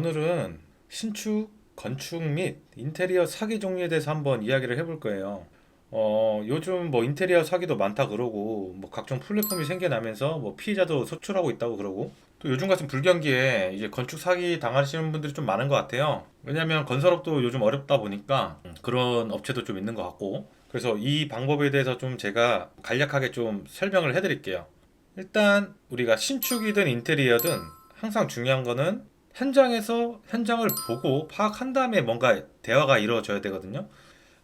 오늘은 신축, 건축 및 인테리어 사기 종류에 대해서 한번 이야기를 해볼 거예요. 요즘 뭐 인테리어 사기도 많다 그러고, 뭐 각종 플랫폼이 생겨나면서 뭐 피해자도 속출하고 있다고 그러고, 또 요즘 같은 불경기에 이제 건축 사기 당하시는 분들이 좀 많은 것 같아요. 왜냐면 건설업도 요즘 어렵다 보니까 그런 업체도 좀 있는 것 같고, 그래서 이 방법에 대해서 좀 제가 간략하게 좀 설명을 해드릴게요. 일단 우리가 신축이든 인테리어든 항상 중요한 거는 현장에서 현장을 보고 파악한 다음에 뭔가 대화가 이루어져야 되거든요.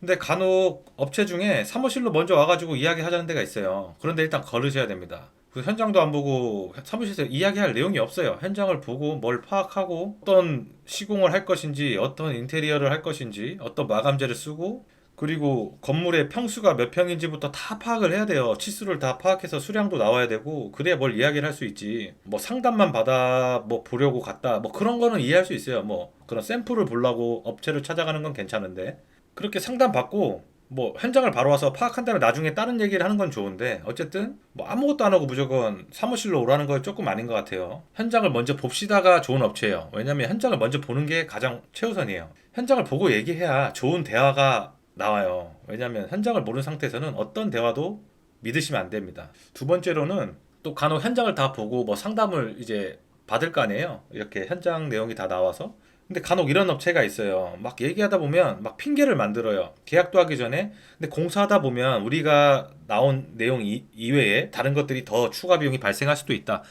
근데 간혹 업체 중에 사무실로 먼저 와가지고 이야기하자는 데가 있어요. 그런데 일단 걸으셔야 됩니다. 그 현장도 안 보고 사무실에서 이야기할 내용이 없어요. 현장을 보고 뭘 파악하고 어떤 시공을 할 것인지, 어떤 인테리어를 할 것인지, 어떤 마감재를 쓰고, 그리고 건물의 평수가 몇 평인지부터 다 파악을 해야 돼요. 치수를 다 파악해서 수량도 나와야 되고, 그래야 뭘 이야기를 할 수 있지. 뭐 상담만 받아 뭐 보려고 갔다, 뭐 그런 거는 이해할 수 있어요. 뭐 그런 샘플을 보려고 업체를 찾아가는 건 괜찮은데, 그렇게 상담 받고 뭐 현장을 바로 와서 파악한 다음에 나중에 다른 얘기를 하는 건 좋은데, 어쨌든 뭐 아무것도 안 하고 무조건 사무실로 오라는 건 조금 아닌 것 같아요. 현장을 먼저 봅시다가 좋은 업체예요. 왜냐면 현장을 먼저 보는 게 가장 최우선이에요. 현장을 보고 얘기해야 좋은 대화가 나와요. 왜냐면 현장을 모르는 상태에서는 어떤 대화도 믿으시면 안 됩니다. 두 번째로는 또 간혹 현장을 다 보고 뭐 상담을 이제 받을 거 아니에요. 이렇게 현장 내용이 다 나와서. 근데 간혹 이런 업체가 있어요. 막 얘기하다 보면 막 핑계를 만들어요. 계약도 하기 전에. 근데 공사하다 보면 우리가 나온 내용 이외에 다른 것들이 더 추가 비용이 발생할 수도 있다.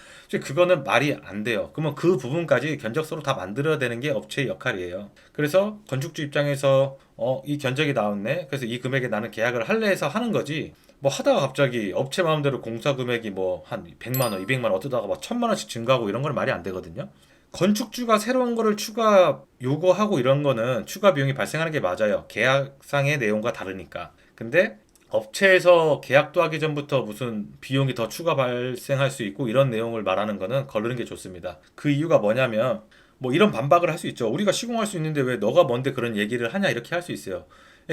그거는 말이 안 돼요. 그러면 그 부분까지 견적서로 다 만들어야 되는 게 업체의 역할이에요. 그래서 건축주 입장에서 이 견적이 나왔네. 그래서 이 금액에 나는 계약을 할래 해서 하는 거지. 뭐 하다가 갑자기 업체 마음대로 공사 금액이 뭐 한 100만 원, 200만 원 어쩌다가 막 1000만 원씩 증가하고 이런 건 말이 안 되거든요. 건축주가 새로운 거를 추가 요구하고 이런 거는 추가 비용이 발생하는 게 맞아요. 계약상의 내용과 다르니까. 근데 업체에서 계약도 하기 전부터 무슨 비용이 더 추가 발생할 수 있고 이런 내용을 말하는 거는 거르는 게 좋습니다. 그 이유가 뭐냐면 뭐 이런 반박을 할 수 있죠. 우리가 시공할 수 있는데 왜 너가 뭔데 그런 얘기를 하냐 이렇게 할 수 있어요.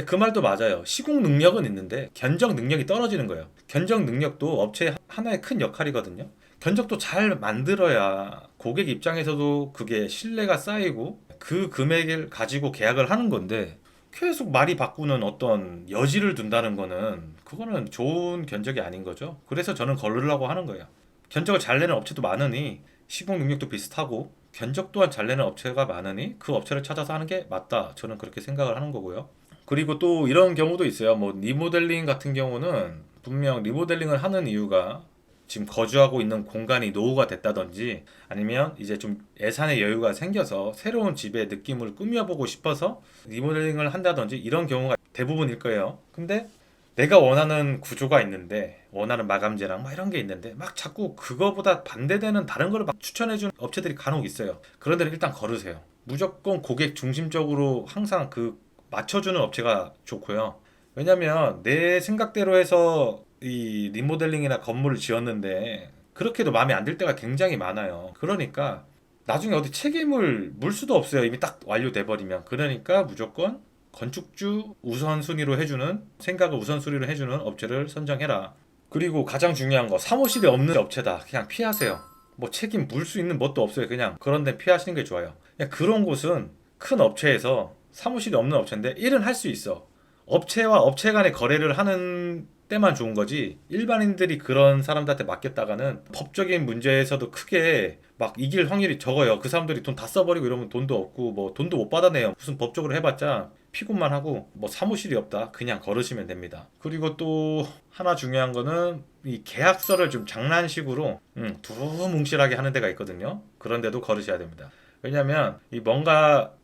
그 말도 맞아요. 시공 능력은 있는데 견적 능력이 떨어지는 거예요. 견적 능력도 업체의 하나의 큰 역할이거든요. 견적도 잘 만들어야 고객 입장에서도 그게 신뢰가 쌓이고 그 금액을 가지고 계약을 하는 건데, 계속 말이 바꾸는 어떤 여지를 둔다는 거는 그거는 좋은 견적이 아닌 거죠. 그래서 저는 걸으려고 하는 거예요. 견적을 잘 내는 업체도 많으니 시공 능력도 비슷하고 견적 또한 잘 내는 업체가 많으니 그 업체를 찾아서 하는 게 맞다. 저는 그렇게 생각을 하는 거고요. 그리고 또 이런 경우도 있어요. 뭐 리모델링 같은 경우는 분명 리모델링을 하는 이유가 지금 거주하고 있는 공간이 노후가 됐다든지, 아니면 이제 좀 예산의 여유가 생겨서 새로운 집의 느낌을 꾸며보고 싶어서 리모델링을 한다든지 이런 경우가 대부분일 거예요. 근데 내가 원하는 구조가 있는데, 원하는 마감재랑 막 이런 게 있는데 막 자꾸 그거보다 반대되는 다른 거를 막 추천해주는 업체들이 간혹 있어요. 그런 데는 일단 걸으세요. 무조건 고객 중심적으로 항상 그 맞춰주는 업체가 좋고요. 왜냐면 내 생각대로 해서 이 리모델링이나 건물을 지었는데 그렇게도 마음에 안 들 때가 굉장히 많아요. 그러니까 나중에 어디 책임을 물 수도 없어요. 이미 딱 완료돼 버리면. 그러니까 무조건 건축주 우선순위로 해주는, 생각을 우선순위로 해주는 업체를 선정해라. 그리고 가장 중요한 거, 사무실이 없는 업체다. 그냥 피하세요. 뭐 책임 물 수 있는 뭣도 없어요. 그냥 그런 데 피하시는 게 좋아요. 그냥 그런 곳은 큰 업체에서 사무실이 없는 업체인데 일은 할 수 있어. 업체와 업체 간의 거래를 하는 때만 좋은 거지, 일반인들이 그런 사람들한테 맡겼다가는 법적인 문제에서도 크게 막 이길 확률이 적어요. 그 사람들이 돈 다 써버리고 이러면 돈도 없고 뭐 돈도 못 받아내요. 무슨 법적으로 해봤자 피고만 하고, 뭐 사무실이 없다 그냥 걸으시면 됩니다. 그리고 또 하나 중요한 거는 이 계약서를 좀 장난식으로 두루뭉실하게 하는 데가 있거든요. 그런 데도 걸으셔야 됩니다. 왜냐면 이 뭔가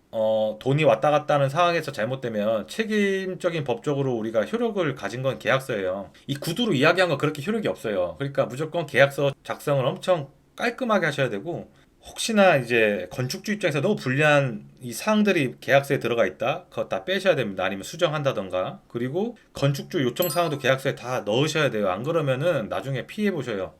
돈이 왔다 갔다 하는 상황에서 잘못되면 책임적인 법적으로 우리가 효력을 가진 건 계약서예요. 이 구두로 이야기한 건 그렇게 효력이 없어요. 그러니까 무조건 계약서 작성을 엄청 깔끔하게 하셔야 되고, 혹시나 이제 건축주 입장에서 너무 불리한 이 사항들이 계약서에 들어가 있다, 그거 다 빼셔야 됩니다. 아니면 수정한다던가. 그리고 건축주 요청 사항도 계약서에 다 넣으셔야 돼요. 안 그러면은 나중에 피해 보셔요.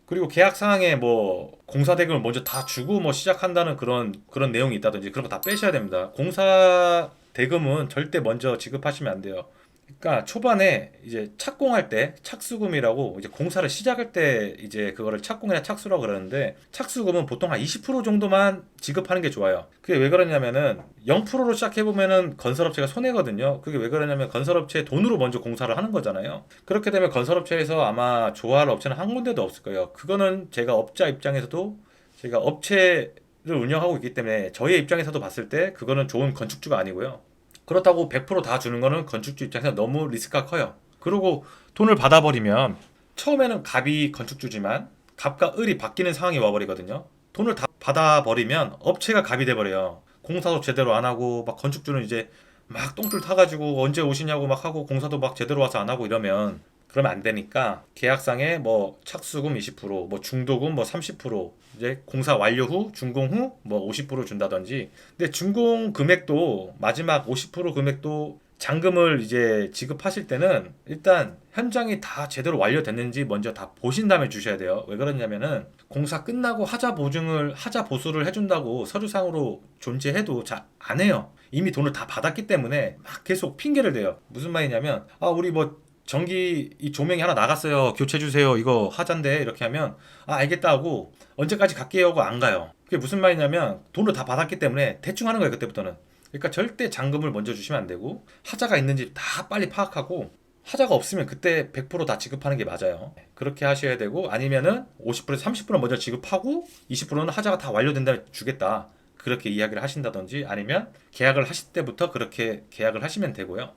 그리고 계약 사항에 뭐 공사 대금을 먼저 다 주고 뭐 시작한다는 그런 내용이 있다든지 그런 거 다 빼셔야 됩니다. 공사 대금은 절대 먼저 지급하시면 안 돼요. 그러니까 초반에 이제 착공할 때 착수금이라고 이제 공사를 시작할 때 이제 그거를 착공이나 착수라고 그러는데 착수금은 보통 한 20% 정도만 지급하는 게 좋아요. 그게 왜 그러냐면은 0%로 시작해 보면은 건설업체가 손해거든요. 그게 왜 그러냐면 건설업체 돈으로 먼저 공사를 하는 거잖아요. 그렇게 되면 건설업체에서 아마 좋아할 업체는 한 군데도 없을 거예요. 그거는 제가 업자 입장에서도 제가 업체를 운영하고 있기 때문에 저희 입장에서도 봤을 때 그거는 좋은 건축주가 아니고요. 그렇다고 100%다 주는 거는 건축주 입장에서 너무 리스크가 커요. 그리고 돈을 받아버리면 처음에는 갑이 건축주지만 갑과 을이 바뀌는 상황이 와버리거든요. 돈을 다 받아버리면 업체가 갑이 돼버려요. 공사도 제대로 안 하고 막 건축주는 이제 막 똥줄 타가지고 언제 오시냐고 막 하고 공사도 막 제대로 와서 안 하고 이러면 그러면 안 되니까 계약상에 뭐 착수금 20%, 뭐 중도금 뭐 30%, 이제 공사 완료 후, 준공 후 뭐 50% 준다든지. 근데 준공 금액도 마지막 50% 금액도 잔금을 이제 지급하실 때는 일단 현장이 다 제대로 완료됐는지 먼저 다 보신 다음에 주셔야 돼요. 왜 그러냐면은 공사 끝나고 하자 보수를 해준다고 서류상으로 존재해도 잘 안 해요. 이미 돈을 다 받았기 때문에 막 계속 핑계를 대요. 무슨 말이냐면 아 우리 뭐 전기 이 조명이 하나 나갔어요. 교체 주세요. 이거 하자인데 이렇게 하면 아 알겠다 하고 언제까지 갈게요 하고 안 가요. 그게 무슨 말이냐면 돈을 다 받았기 때문에 대충 하는 거예요. 그때부터는. 그러니까 절대 잔금을 먼저 주시면 안 되고 하자가 있는지 다 빨리 파악하고 하자가 없으면 그때 100%다 지급하는 게 맞아요. 그렇게 하셔야 되고 아니면은 50% 30% 먼저 지급하고 20%는 하자가 다 완료된 다음에 주겠다. 그렇게 이야기를 하신다든지 아니면 계약을 하실 때부터 그렇게 계약을 하시면 되고요.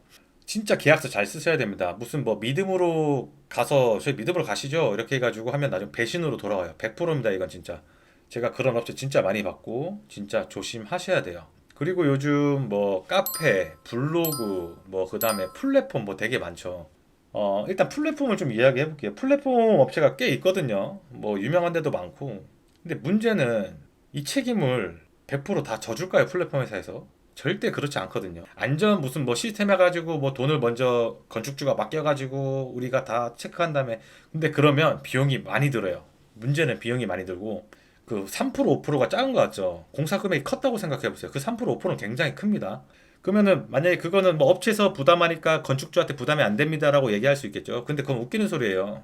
진짜 계약서 잘 쓰셔야 됩니다. 무슨 뭐 믿음으로 가서 저희 믿음으로 가시죠 이렇게 해가지고 하면 나중에 배신으로 돌아와요. 100%입니다 이건 진짜. 제가 그런 업체 진짜 많이 봤고 진짜 조심하셔야 돼요. 그리고 요즘 뭐 카페, 블로그, 뭐 그다음에 플랫폼 뭐 되게 많죠. 일단 플랫폼을 좀 이야기해 볼게요. 플랫폼 업체가 꽤 있거든요. 뭐 유명한 데도 많고. 근데 문제는 이 책임을 100%다 져줄까요? 플랫폼 회사에서? 절대 그렇지 않거든요. 안전 무슨 뭐 시스템 해가지고 뭐 돈을 먼저 건축주가 맡겨가지고 우리가 다 체크한 다음에 근데 그러면 비용이 많이 들어요. 문제는 비용이 많이 들고 그 3% 5%가 작은 거 같죠? 공사 금액이 컸다고 생각해 보세요. 그 3% 5%는 굉장히 큽니다. 그러면은 만약에 그거는 뭐 업체에서 부담하니까 건축주한테 부담이 안 됩니다라고 얘기할 수 있겠죠. 근데 그건 웃기는 소리예요.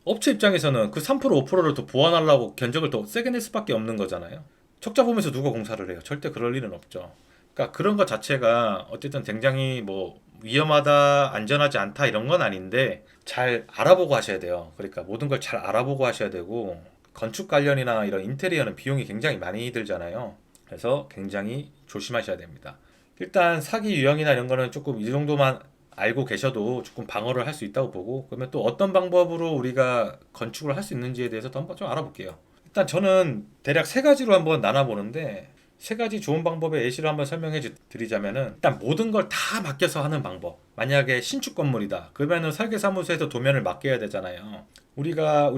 업체 입장에서는 그 3% 5%를 더 보완하려고 견적을 더 세게 낼 수밖에 없는 거잖아요. 적자 보면서 누가 공사를 해요? 절대 그럴 일은 없죠. 그러니까 그런 것 자체가 어쨌든 굉장히 뭐 위험하다, 안전하지 않다 이런 건 아닌데 잘 알아보고 하셔야 돼요. 그러니까 모든 걸 잘 알아보고 하셔야 되고 건축 관련이나 이런 인테리어는 비용이 굉장히 많이 들잖아요. 그래서 굉장히 조심하셔야 됩니다. 일단 사기 유형이나 이런 거는 조금 이 정도만 알고 계셔도 조금 방어를 할 수 있다고 보고 그러면 또 어떤 방법으로 우리가 건축을 할 수 있는지에 대해서도 한번 좀 알아볼게요. 일단 저는 대략 세 가지로 한번 나눠보는데 세 가지 좋은 방법의 예시를 한번 설명해 드리자면은 일단 모든 걸 다 맡겨서 하는 방법. 만약에 신축 건물이다. 그러면은 설계사무소에서 도면을 맡겨야 되잖아요. 우리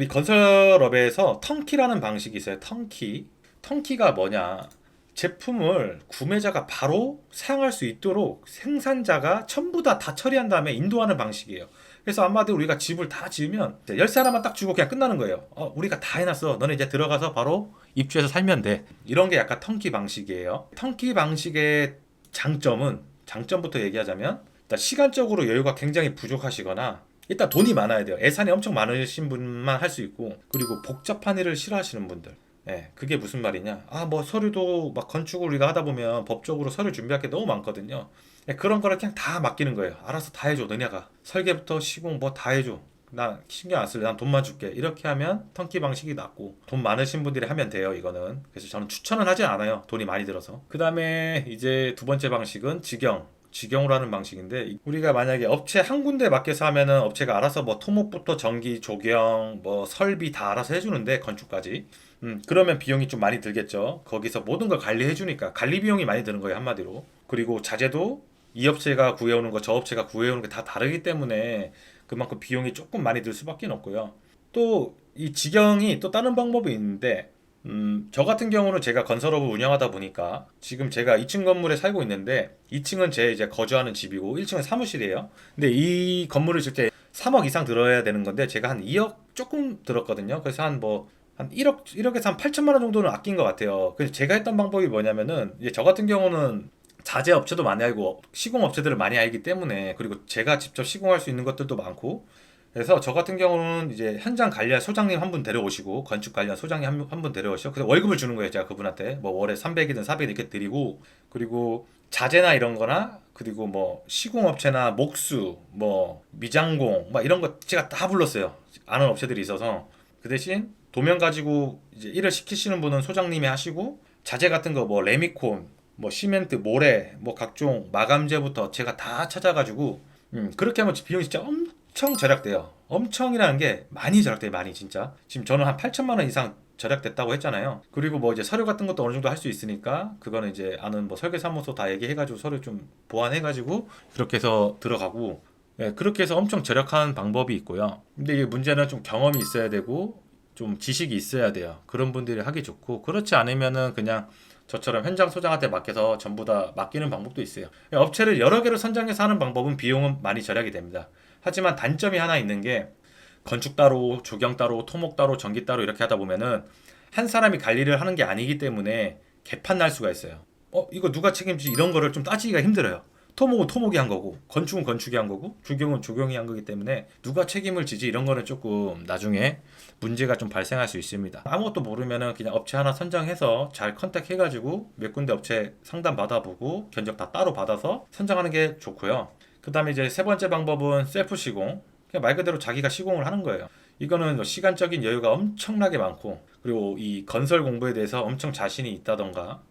건설업에서 턴키라는 방식이 있어요. 턴키. 턴키가 뭐냐? 제품을 구매자가 바로 사용할 수 있도록 생산자가 전부 다 처리한 다음에 인도하는 방식이에요. 그래서 한마디로 우리가 집을 다 지으면 열쇠 하나만 딱 주고 그냥 끝나는 거예요. 우리가 다 해놨어. 너는 이제 들어가서 바로 입주해서 살면 돼. 이런 게 약간 턴키 방식이에요. 턴키 방식의 장점부터 얘기하자면 일단 시간적으로 여유가 굉장히 부족하시거나 일단 돈이 많아야 돼요. 예산이 엄청 많으신 분만 할 수 있고 그리고 복잡한 일을 싫어하시는 분들. 예, 그게 무슨 말이냐? 뭐 서류도 막 건축을 우리가 하다 보면 법적으로 서류 준비할 게 너무 많거든요. 예, 그런 거를 그냥 다 맡기는 거예요. 알아서 다 해줘, 너냐가. 설계부터 시공 뭐 다 해줘. 나 신경 안 쓸래. 난 돈만 줄게. 이렇게 하면 턴키 방식이 낫고 돈 많으신 분들이 하면 돼요, 이거는. 그래서 저는 추천은 하지 않아요. 돈이 많이 들어서. 그 다음에 이제 두 번째 방식은 직영으로 하는 방식인데 우리가 만약에 업체 한 군데 맡겨서 하면은 업체가 알아서 뭐 토목부터 전기, 조경, 뭐 설비 다 알아서 해주는데 건축까지 그러면 비용이 좀 많이 들겠죠. 거기서 모든 걸 관리해 주니까 관리 비용이 많이 드는 거예요, 한마디로. 그리고 자재도 이 업체가 구해오는 거 저 업체가 구해오는 게 다 다르기 때문에 그만큼 비용이 조금 많이 들 수밖에 없고요. 또 이 직영이 또 다른 방법이 있는데 저 같은 경우는 제가 건설업을 운영하다 보니까 지금 제가 2층 건물에 살고 있는데 2층은 제 이제 거주하는 집이고 1층은 사무실이에요. 근데 이 건물을 질 때 3억 이상 들어야 되는 건데 제가 한 2억 조금 들었거든요. 그래서 한 1억에서 한 8천만 원 정도는 아낀 것 같아요. 그래서 제가 했던 방법이 뭐냐면은 이제 저 같은 경우는 자재 업체도 많이 알고 시공 업체들을 많이 알기 때문에, 그리고 제가 직접 시공할 수 있는 것들도 많고, 그래서 저 같은 경우는 이제 현장 관리할 소장님 한 분 데려오시고, 건축 관리할 소장님 한 분 데려오시고, 그래서 월급을 주는 거예요. 제가 그분한테 뭐 월에 300이든 400 이렇게 드리고, 그리고 자재나 이런 거나, 그리고 뭐 시공업체나 목수, 뭐 미장공 막 이런 거 제가 다 불렀어요. 아는 업체들이 있어서. 그 대신 도면 가지고 이제 일을 시키시는 분은 소장님이 하시고, 자재 같은 거 뭐 레미콘, 뭐 시멘트, 모래, 뭐 각종 마감재부터 제가 다 찾아가지고, 그렇게 하면 비용이 진짜 엄청 절약돼요. 엄청이라는 게 많이 절약돼요, 많이 진짜. 지금 저는 한 8천만 원 이상 절약됐다고 했잖아요. 그리고 뭐 이제 서류 같은 것도 어느 정도 할 수 있으니까, 그거는 이제 아는 뭐 설계사무소 다 얘기해가지고 서류 좀 보완해가지고 그렇게 해서 들어가고, 예, 그렇게 해서 엄청 절약한 방법이 있고요. 근데 이게 문제는 좀 경험이 있어야 되고 좀 지식이 있어야 돼요. 그런 분들이 하기 좋고, 그렇지 않으면은 그냥 저처럼 현장 소장한테 맡겨서 전부 다 맡기는 방법도 있어요. 업체를 여러 개로 선정해서 하는 방법은 비용은 많이 절약이 됩니다. 하지만 단점이 하나 있는 게, 건축 따로, 조경 따로, 토목 따로, 전기 따로 이렇게 하다 보면은 한 사람이 관리를 하는 게 아니기 때문에 개판 날 수가 있어요. 이거 누가 책임지, 이런 거를 좀 따지기가 힘들어요. 토목은 토목이 한 거고, 건축은 건축이 한 거고, 조경은 조경이 한 거기 때문에 누가 책임을 지지, 이런 거는 조금 나중에 문제가 좀 발생할 수 있습니다. 아무것도 모르면은 그냥 업체 하나 선정해서 잘 컨택해가지고 몇 군데 업체 상담 받아보고 견적 다 따로 받아서 선정하는 게 좋고요. 그 다음에 이제 세 번째 방법은 셀프 시공. 그냥 말 그대로 자기가 시공을 하는 거예요. 이거는 뭐 시간적인 여유가 엄청나게 많고, 그리고 이 건설 공부에 대해서 엄청 자신이 있다던가,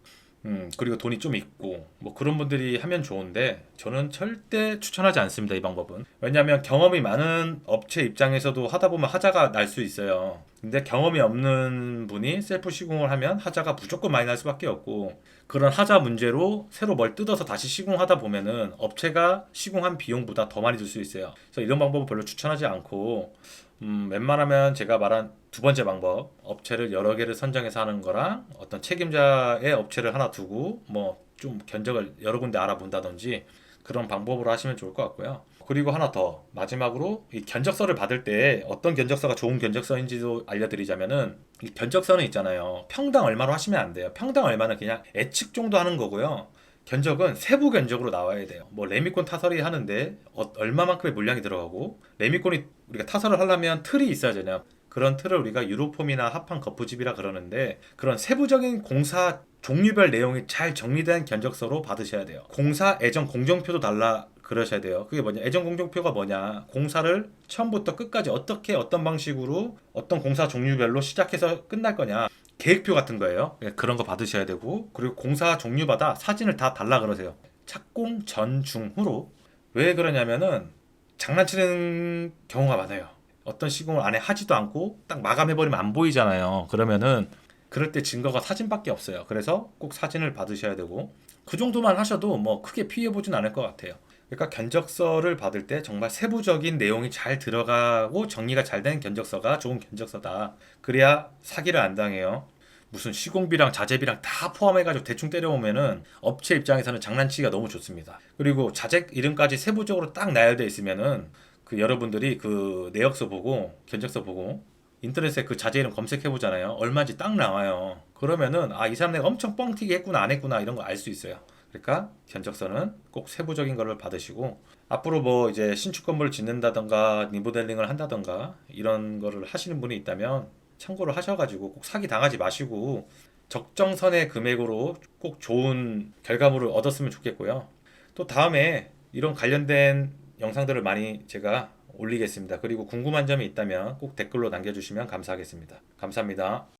그리고 돈이 좀 있고, 뭐 그런 분들이 하면 좋은데, 저는 절대 추천하지 않습니다, 이 방법은. 왜냐하면 경험이 많은 업체 입장에서도 하다 보면 하자가 날 수 있어요. 근데 경험이 없는 분이 셀프 시공을 하면 하자가 무조건 많이 날 수밖에 없고, 그런 하자 문제로 새로 뭘 뜯어서 다시 시공하다 보면은 업체가 시공한 비용보다 더 많이 들 수 있어요. 그래서 이런 방법은 별로 추천하지 않고, 웬만하면 제가 말한 두 번째 방법, 업체를 여러 개를 선정해서 하는 거랑, 어떤 책임자의 업체를 하나 두고 뭐 좀 견적을 여러 군데 알아본다든지, 그런 방법으로 하시면 좋을 것 같고요. 그리고 하나 더, 마지막으로 이 견적서를 받을 때 어떤 견적서가 좋은 견적서인지도 알려드리자면은, 이 견적서는 있잖아요. 평당 얼마로 하시면 안 돼요. 평당 얼마는 그냥 예측 정도 하는 거고요. 견적은 세부 견적으로 나와야 돼요. 뭐 레미콘 타설이 하는데 얼마만큼의 물량이 들어가고, 레미콘이 우리가 타설을 하려면 틀이 있어야 되냐. 그런 틀을 우리가 유로폼이나 합판 거푸집이라 그러는데, 그런 세부적인 공사 종류별 내용이 잘 정리된 견적서로 받으셔야 돼요. 공사 애정 공정표도 달라 그러셔야 돼요. 그게 뭐냐? 애정 공정표가 뭐냐? 공사를 처음부터 끝까지 어떻게 어떤 방식으로 어떤 공사 종류별로 시작해서 끝날 거냐? 계획표 같은 거예요. 예, 그런 거 받으셔야 되고, 그리고 공사 종류마다 사진을 다 달라 그러세요. 착공 전, 중, 후로. 왜 그러냐면은 장난치는 경우가 많아요. 어떤 시공을 안에 하지도 않고 딱 마감해버리면 안 보이잖아요. 그러면은 그럴 때 증거가 사진밖에 없어요. 그래서 꼭 사진을 받으셔야 되고, 그 정도만 하셔도 뭐 크게 피해보진 않을 것 같아요. 그러니까 견적서를 받을 때 정말 세부적인 내용이 잘 들어가고 정리가 잘 된 견적서가 좋은 견적서다. 그래야 사기를 안 당해요. 무슨 시공비랑 자재비랑 다 포함해가지고 대충 때려오면은 업체 입장에서는 장난치기가 너무 좋습니다. 그리고 자재 이름까지 세부적으로 딱 나열되어 있으면은, 그 여러분들이 그 내역서 보고 견적서 보고 인터넷에 그 자재 이름 검색해 보잖아요. 얼마인지 딱 나와요. 그러면은 이 사람 내가 엄청 뻥튀기 했구나 안 했구나 이런 거 알 수 있어요. 그러니까 견적서는 꼭 세부적인 거를 받으시고, 앞으로 뭐 이제 신축 건물을 짓는다던가 리모델링을 한다던가 이런 거를 하시는 분이 있다면 참고를 하셔가지고 꼭 사기 당하지 마시고, 적정선의 금액으로 꼭 좋은 결과물을 얻었으면 좋겠고요. 또 다음에 이런 관련된 영상들을 많이 제가 올리겠습니다. 그리고 궁금한 점이 있다면 꼭 댓글로 남겨주시면 감사하겠습니다. 감사합니다.